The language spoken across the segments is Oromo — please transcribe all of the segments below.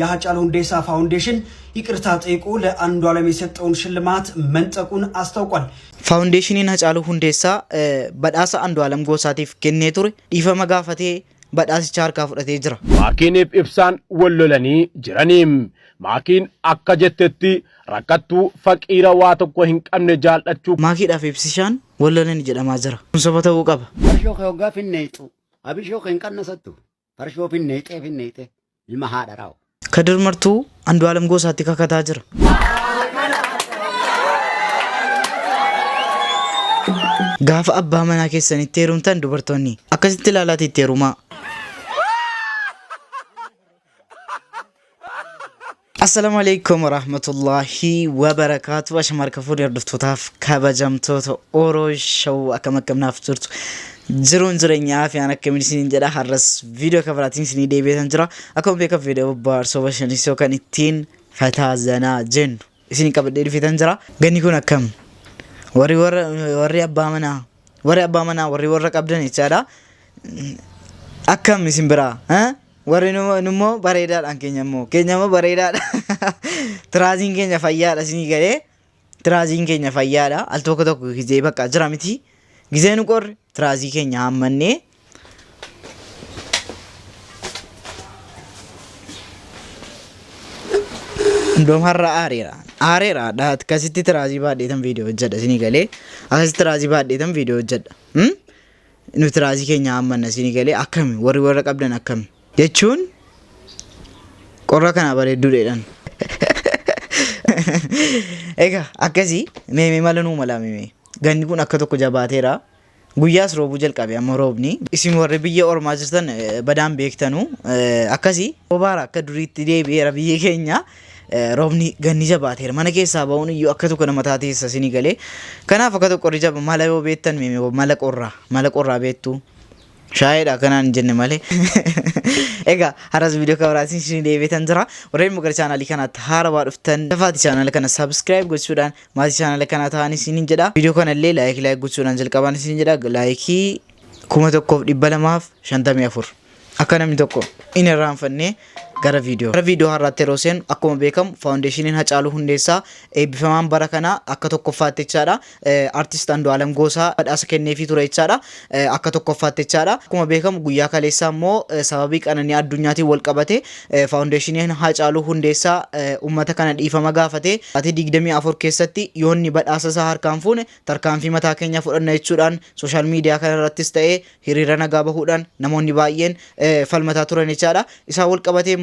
የሃጫሉ ሁንዴሳ ፋውንዴሽን ይቅርታ ጠይቆ ለአንዱዓለም የሰጠውን ሽልማት መንጠቁን አስታውቋል። ፋውንዴሽኒን ሃጫሉ ሁንዴሳ በዳሳ አንዱዓለም ጎሳቲፍ ከኔ ቱር ዲፈማ ጋፈቴ badhaasicha harkaa fudhatee jira. Maakiiniif ibsaan wallolanii jiraniim maakiin akka jettetti rakkattuu faqiira waa tokko hin qabne jaallachuu maakiidhaaf ibsishaan wallolanii jedhamaa jira. Kun saba ta'uu qaba. Farshoo kee hoggaa finneexu abishoo kee hin qannasattu farshoo finneexee ilma haadha raawu. Kadir martuu Andu'aalam Goosaatti kakataa jira. Gaafa abbaa manaa keessanitti heerumtan dubartoonni akkasitti ilaalaatti itti heerumaa. السلام عليكم ورحمة الله وبركاته. أشمار كفور يردفتو تاف كبجمتو تو أوروش شو أكمل نافترتو زرون زرينيا في أنا كمل سنين جدا هرس فيديو كفراتين سنين دي بيتن جرا أكمل بيك فيديو بار سو بشني سو كان التين فتا زنا جن سنين كبر دي في تنجرا غني كنا كم وري أبا منا وري كابدني ترى أكم مسين برا ها warri numo bareedaadha keenyammoo bareedaadha. Tiraaziin keenya fayyaadha isinii galee tiraaziin keenya fayyaadha. Al tokko gizee bakka jira miti gizee nu qorre tiraazii keenya hammannee ndoom har'a aareera dhaat akkasitti tiraazii baadheetan viidiyoo hojjedha isinii galee akkasitti tiraazii baadheetan viidiyoo hojjedha. Nu tiraazii keenya hammanna isinii galee akkami warra qabdan akkami jechuun qorra kana bareedduu dheedhan. Egaa akkasii meemee mala nuu mala meemee ganni kun akka tokko jabaateera. Guyyaas roobuu jalqabe amma roobni isin warri biyya ormaa jirtan badaan beektanu akkasii roobaara akka duriitti deebi'eera biyya keenya. Roobni ganni jabaateera mana keessaa ba'uun iyyuu akka tokko nama taateessa isinii galee kanaaf akka tokko jaba mala yoo beektan meemee mala qorraa beektu. Shaayidha kanaan jenne malee. Egaa haras viidiyoo kabaraatiin isin deebi'eetan jira. Warreen mugar chaanaalii kanatti haarawaa dhuftan dafaati chaanaala kana subscribe gochuudhaan maatii chaanaala kana ta'an isin jedha. Viidiyoo kana illee laayik gochuudhaan jalqabaan isin jedha. Laayikii 1254 akka namni tokko inni irraanfannee gara viidiyoo har'aatti yeroo seenu akkuma beekamu faawundeeshiniin Hacaaluu Hundeessaa eebbifamaan bara kana akka tokkoffaatti jechaadha. Artist Andu'aalam Goosaa badhaasa kenneefii ture jechaadha. Akka tokkoffaatti jechaadha. Akkuma beekamu guyyaa kaleessaa immoo sababii qananii addunyaatiin wal qabate faawundeeshiniin Hacaaluu Hundeessaa uummata kana dhiifama gaafate ati 24 keessatti yoonni badhaasa isaa harkaan fuune tarkaanfii mataa keenya fudhanna jechuudhaan sooshaal miidiyaa kanarrattis ta'ee hiriira nagaa bahuudhaan namoonni baay'een falmataa turan jechaadha. Isaa wal qabatee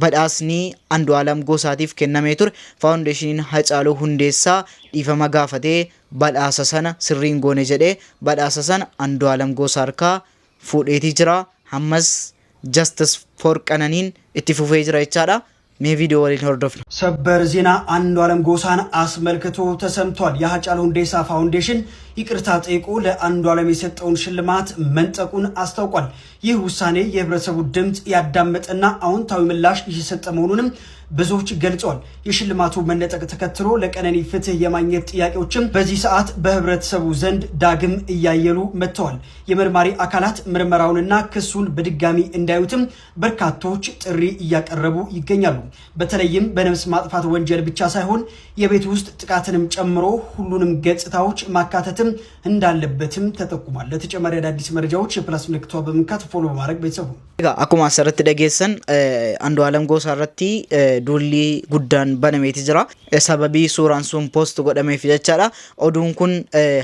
badhaasni Andu'aalam Goosaatiif kennamee ture faawundeeshiniin Hacaaluu Hundeessaa dhiifama gaafatee badhaasa sana sirriin goone jedhee badhaasa sana Andu'aalam Goosaa harkaa fuudheetii jira. Hammas justice for qananiin itti fufee jira jechaadha. ሜ ቪዲዮ ወሊን ሆርዶፍ ሰበር ዜና አንዱዓለም ጎሳን አስመልክቶ ተሰምቷል። የሃጫሉ ሁንዴሳ ፋውንዴሽን ይቅርታ ጠይቆ ለአንዱዓለም የሰጠውን ሽልማት መንጠቁን አስታውቋል። ይህ ውሳኔ የህብረተሰቡ ድምጽ ያዳመጠና አዎንታዊ ምላሽ እየሰጠ መሆኑንም ብዙዎች ገልጸዋል። የሽልማቱ መነጠቅ ተከትሎ ለቀነኒ ፍትህ የማግኘት ጥያቄዎችም በዚህ ሰዓት በህብረተሰቡ ዘንድ ዳግም እያየሉ መጥተዋል። የመርማሪ አካላት ምርመራውንና ክሱን በድጋሚ እንዳዩትም በርካቶች ጥሪ እያቀረቡ ይገኛሉ። በተለይም በነፍስ ማጥፋት ወንጀል ብቻ ሳይሆን የቤት ውስጥ ጥቃትንም ጨምሮ ሁሉንም ገጽታዎች ማካተትም እንዳለበትም ተጠቁሟል። ለተጨማሪ አዳዲስ መረጃዎች የፕላስ ምልክቷ በመንካት ፎሎ በማድረግ ቤተሰቡ አኩማ ሰረት ደገሰን አንዱዓለም ጎሳ ረቲ ዱሊ ጉዳን በነሜት ጅራ ሰበቢ ሱራን ሱን ፖስት ጎደሜ ፍጀቻላ ኦዱን ኩን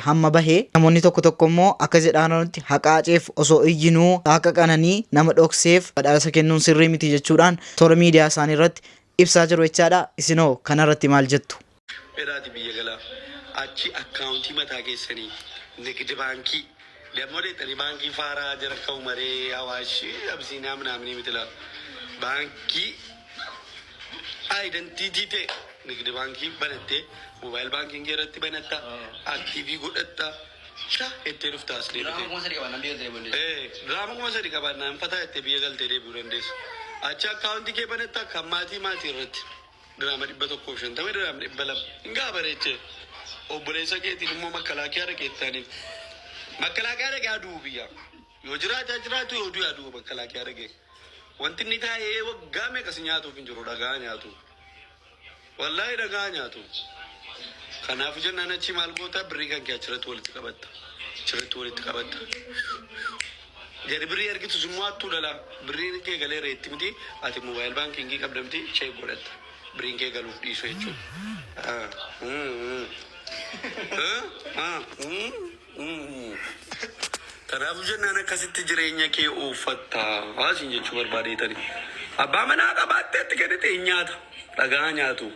ሀማ በሄ ነሞኒ ቶኮሞ አከጀዳኖንቲ ሀቃጬፍ ኦሶ እይኑ አቀቀነኒ ነመ ዶክሴፍ በዳሰ ከኑን ሲሪ ሚቲ ጀቹዳን ቶር ሚዲያ ሳኒ ረት ኢብሳ ጅሮ ይቻዳ ኢሲኖ ከነረት ማልጀቱ ኤራቲ ቢየገላ አቺ አካውንቲ መታገሰኒ ንግድ ባንኪ ደሞዴ ጠሪ ባንኪ ፋራ ጀረከው መሬ አዋሽ አብሲና ምናምን ይምትላ ባንኪ አይደንቲቲ ንግድ ባንኪ በነቴ ሞባይል ባንኪንግ የረቲ በነታ አክቲቪ ጉደታ ሻ እቴሩፍታስ ድራማ ኮመሰሪ ቀባና እንፈታ እቴ ቢየገልቴ ደብሩ እንደስ አቻ አካውንቲ ከ በነታ ከማቲ ማቲ ረት ድራማ ዲበቶ ኮሽን ተመ ድራማ ዲበለም እንጋ በረቼ ኦብሬሰ ከቲ ደሞ መከላከያ ረከታኒ መከላከያ ረጋ ያዱ ቢያ ዮጅራ ጃጅራቱ ዮዱ ያዱ መከላከያ ረጋ wanti inni taa'ee waggaa meeqas nyaatuuf hin jiru dhagaa nyaatu. Wallaahi dhagaa nyaatu. Kanaafuu jennaan achi maal goota birrii kan kee achirratti walitti qabatta. Achirratti walitti qabatta. Jadi birrii argitu summaattuu dhala. Birriin kee galee reetti miti ati moobaayil baankingii qabda miti chee godhatta. Birriin kee galuuf dhiisu jechuudha. Kanaafuu jennaan akkasitti jireenya kee uuffatta. Haasiin jechuu barbaadeetani. Abbaa manaa qabaattee itti gadhite hin nyaata. Dhagaa nyaatu.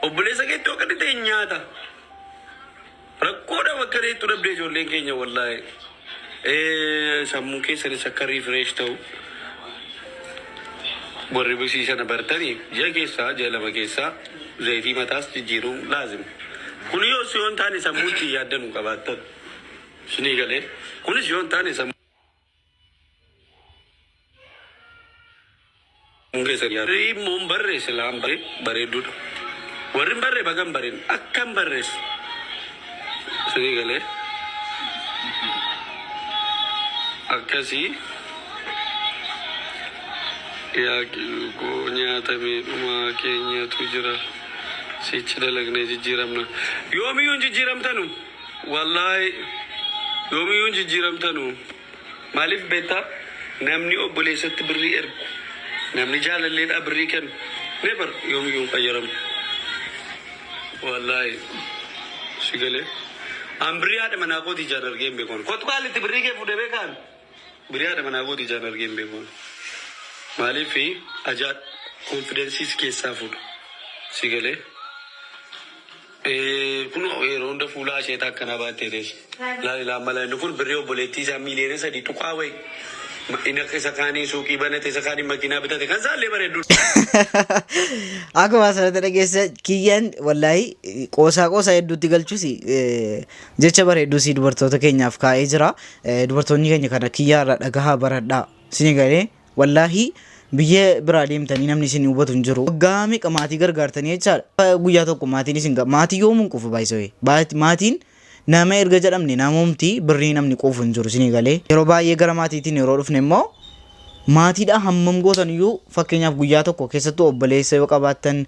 Obboleessa keetti yoo gadhite hin nyaata. Rakkoodha bakka reettu dhabdee ijoolleen keenya wallaahi. Sammuu keessanis akka riifreesh ta'u. Warri barsiisana bartanii ji'a keessaa ji'a lama keessaa zayitii mataas jijjiiruun laazima. Kun yoo si yoon taane sammuutti yaaddanu qabaattan. Sinii galee kunis yoon taane sammuu keessan yaaddu. Immoon barreesse laan bareedduudha. Warri barree bagan bareen akkam barreessu. Sinii galee akkasii yaaqiluu nyaatamee dhumaa keenyatu jira. Sichi dalagnee jijjiiramna. Yoomiyyuu jijjiiramtanu. Wallaahi yoomiyyuu jijjiiramtanu. Maaliif beektaa? Namni obboleessatti birrii ergu. Namni jaalalleedhaa birrii kennu. Never yoomiyyuu fayyadamu. Wallaahi si galee. An birrii haadha manaa kooti ijaan argee hin beekoon. Kottu kaalitti birrii kee fuudhee beekaan? Birrii haadha manaa kooti ijaan argee hin beekoon. Maaliif ajaa konfidensiis keessaa fuudhu. Si galee. Kun yeroo hunda fuula asheetaa akkanaa baattee deessu. Laamala inni kun birrii obboleettii isaa miiliyoona 3 tuqaa wayi. Inni akka isa kaanii suuqii banate isa kaanii makiinaa bitate kan isaallee bareeddu. Akkuma asirratti dhageessa kiyyaan wallaahi qoosaa hedduutti galchus jecha bareedduu si dubartoota keenyaaf kaa'ee jira. Dubartoonni keenya kana kiyyaarra dhagahaa baradhaa. Sini galee wallaahi biyya biraa deemtanii namni isin hubatu hin jiru. Waggaa meeqa maatii gargaartanii jechaadha. Guyyaa tokko maatiin isin maatii yoomuu quufu baay'isee. Maatiin nama erga jedhamne namoomti birrii namni quufu hin jiru isin galee. Yeroo baay'ee gara maatiitiin yeroo dhufne immoo maatiidha hammam gootan iyyuu fakkeenyaaf guyyaa tokko keessattuu obboleessa yoo qabaattan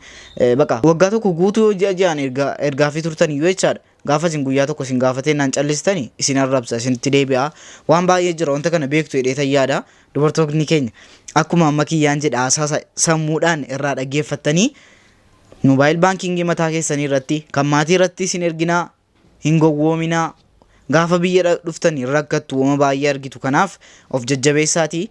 baqa waggaa tokko guutuu yoo ji'aan ergaafii turtan iyyuu jechaadha. Gaafa isin guyyaa tokko isin gaafatee naan callistanii isin arrabsa isinitti deebi'a. Waan baay'ee jira wanta kana beektu hidhee tayyaadha. Dubartoonni keenya akkuma amma kiyyaan jedha asaasa sammuudhaan irraa dhaggeeffattanii moobaayil baankingii mataa keessanii irratti kan maatii irratti isin erginaa hin gowwoominaa gaafa biyya dhuftanii rakkattu wama baay'ee argitu. Kanaaf of jajjabeessaatii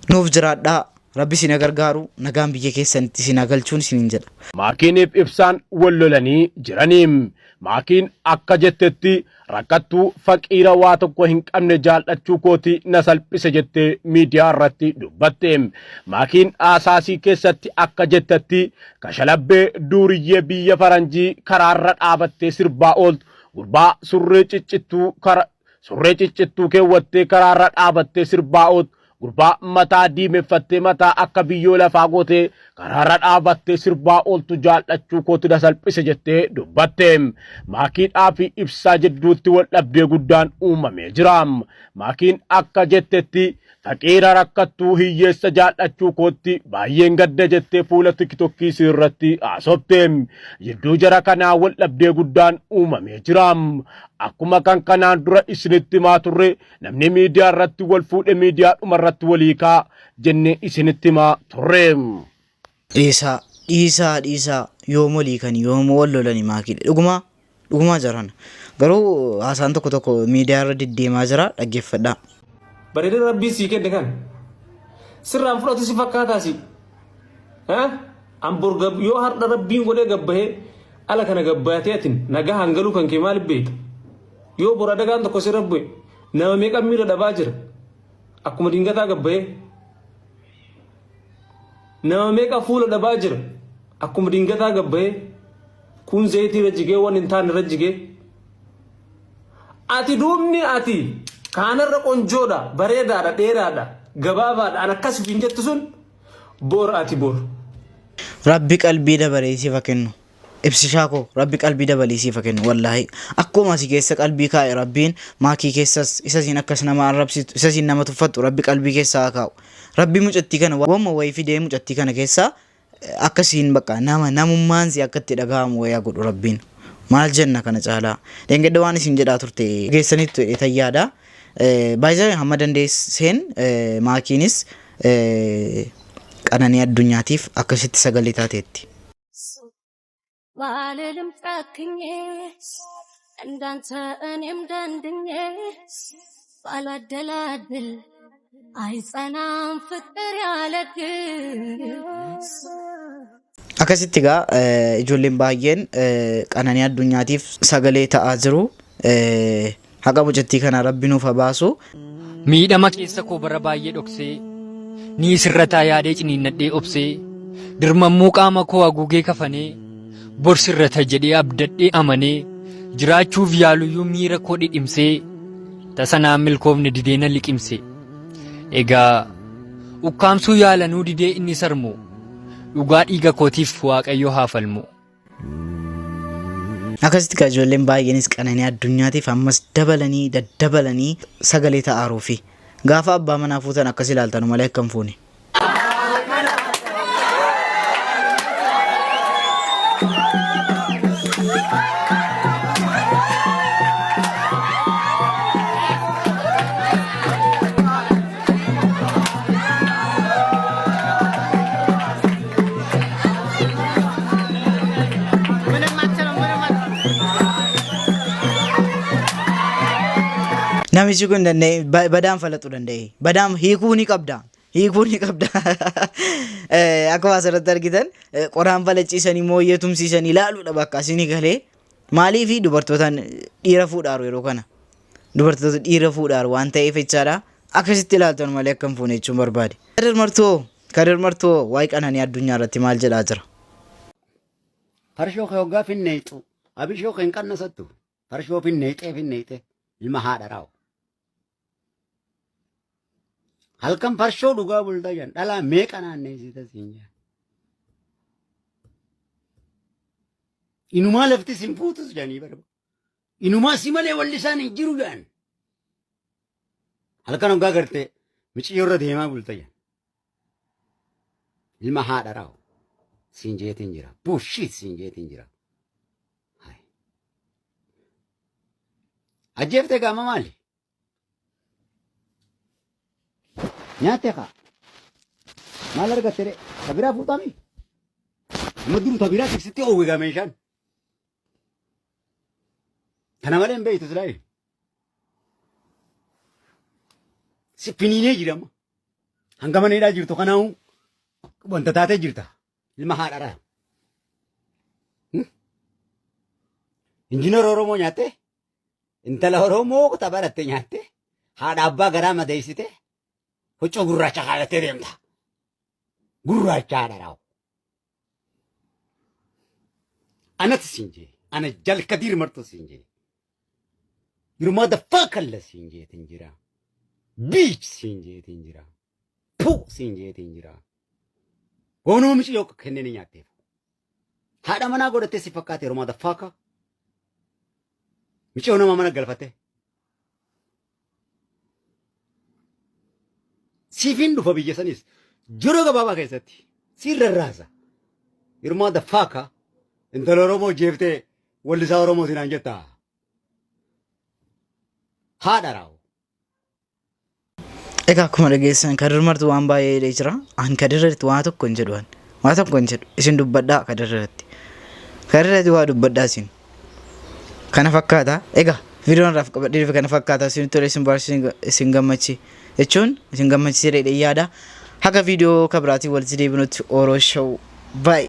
nuuf jiraadhaa. Rabbi isin gargaaru nagaan biyya keessanitti isin galchuun isin jedha. Maakiiniif ibsaan wal lolanii jiraniim. Maakiin akka jettetti rakkattuu faqiira waa tokko hin qabne jaallachuu kooti na salphise jettee miidiyaa irratti dubbatte. Maakiin aasaasii keessatti akka jettetti kashalabbee duuriyyee biyya faranjii karaarra dhaabattee sirbaa ooltu gurbaa surree ciccittuu keewwattee karaarra dhaabattee sirbaa ooltu. Gurbaa mataa diimeffattee mataa akka biyyoo lafaa gootee karaarra dhaabattee sirbaa ooltu jaallachuu kooti na salphise jettee dubbatte. Maakiidhaa fi ibsaa jidduutti wal dhabdee guddaan uumamee jira. Maakiin akka jettetti faqiira rakkattuu hiyyeessa jaallachuu kootti baay'een gadda jettee fuula tiktokkii irratti haasofte. Jidduu jara kanaa wal dhabdee guddaan uumamee jira. Akkuma kan kanaan dura isinitti himaa turre namni miidiyaa irratti wal fuudhe miidiyaa dhuma irratti walii kaa jennee isinitti himaa turre. Dhiisaa yoom walii kan yoom wal lolanii maakiidha. Dhugumaa jiran garuu haasaan tokko miidiyaa irra deddeemaa jira dhaggeeffadhaa. Bareedina rabbii sii kenne kan sirraan fudhatu si fakkaataasi. Yoo har'a rabbiin godhee gabbahee ala kana gabbaatee atin nagaa hangaluu kan kee maaliif beekta? Yoo bora dagaan tokko si rabbe nama meeqa miira dhabaa jira akkuma dingataa gabbahee. Nama meeqa fuula dhabaa jira akkuma dingataa gabbahee. Kun zayitii irra jigee waan hin taane irra jigee. Ati duubni ati kaanarra qonjoodha bareedaadha dheeraadha gabaabaadha an akkas hin jettu sun bor ati bor. Rabbi qalbii dabaree siif kennu. ibsishaako rabbi qalbii dabalii fakken wallahi akkuma si keessa qalbii kaa'e rabbiin maakii keessas isa siin akkas nama arrabsitu isa siin nama tuffattu rabbi qalbii keessaa kaa'u rabbi mucattii kana wamma wayi fidee mucattii kana keessaa akkasiin bakka namummaan si akkatti dhaga'amu wayaa godhu rabbiin maal jenna kana caalaa dengedda waan isin jedhaa turte geessanitti etayyaadha baay'ee hamma dandeesseen maakiinis qananii addunyaatiif akkasitti sagalee taateetti. ባልልም ጨክኜ እንዳንተ እኔም ደንድኜ ባላደላድል አይጸናም ፍቅር ያለግስ akkasitti gaa ijoolleen baay'een qananii addunyaatiif sagalee ta'aa jiru haqa mucattii kana rabbi nuuf baasu miidhama keessa koo bara baay'ee dhoksee ni sirrataa yaadee ciniinnadhee obsee dirmammuu qaama koo haguugee kafanee borsirrata jedhee abdadhee amanee jiraachuuf yaaluyyuu miira koo dhidhimsee tasanaan milkoofne didee na liqimse egaa ukkaamsuu yaalanuu didee inni sarmu dhugaa dhiiga kootiif waaqayyo haa falmu. akkasitti gaa ijoolleen baay'eenis qananii addunyaatiif ammas dabalanii daddabalanii sagalee ta'aaruufi gaafa abbaa manaa fuutan akkas ilaaltanu malee akkam fuune. namichi kun danda'e badaan falaxuu danda'e badaan hiikuu ni qabda akkuma asirratti argitan qoraan falachiisanii mooyyee tumsiisanii ilaaluudha bakka isinii galee maaliif dubartootaan dhiira fuudhaaru yeroo kana dubartoota dhiira fuudhaaru waan ta'eef jechaadha akkasitti ilaaltan malee akkam fuune jechuun barbaade. Kadir martoo waa'ee qananii addunyaa irratti maal jedhaa jira? Farshoo kee hoggaa finneexu abishoo kee hin qannasattu farshoo finneexee ilma haadha raawu. halkan farshoo dhugaa bultaa jiran dhalaa meeqa naanneessita siin jira. Inumaa lafti sin fuutus jedhanii barba. Inumaa si malee walli isaan hin jiru jedhan. Halkan hoggaa gartee miciyyoo irra deemaa bultaa jiran. Ilma haadha raawu siin jeetiin jira. Buushit siin jeetiin jira. Ajjeeftee gaama maali? Nyaatee kaa maal argatte re tabiraa fuutami amma duru tabiraa tiksitti oowwiga meeshaan kana malee hin beeytu silaayi si finiinee jirama hanga maneedhaa jirtu kanaahu wanta taatee jirta ilma haadharaa injiinar Oromoo nyaattee intala Oromoo tabaratte nyaattee haadha abbaa garaa madeessite huccuu gurraacha kaalattee deemta. Gurraachaadha raawu. Anatti siin jee. Ana jalkadiir martu siin jee. Yurumaa daffaa kalla siin jeetiin jira. Biich siin jeetiin jira. Puu siin jeetiin jira. Goonoo miciyyoo kenneen nyaatteef. Haadha manaa godhattee si fakkaate yurumaa daffaa ka. Miciyyoo nama mana galfatte. Siifin dhufa biyya sanis yeroo gabaabaa keessatti siin rarraasa. Yurumaa daffaa ka intala Oromoo jeeftee wallisaa Oromoo sinaan jetta. Haadha raawu. Egaa akkuma dhageessan Kadir martuu waan baay'ee jira. An Kadir irratti waa tokko hin jedhu isin dubbadhaa Kadir irratti. Kadir irratti waa dubbadhaa isin. Kana fakkaata. Egaa viidiyoon raaf qabadhee kana fakkaata isin tole isin barsiisin isin gammachi. jechuun isin gammachiisee yaada haga viidiyoo kabiraatii walitti deebinutti Orooshow bye.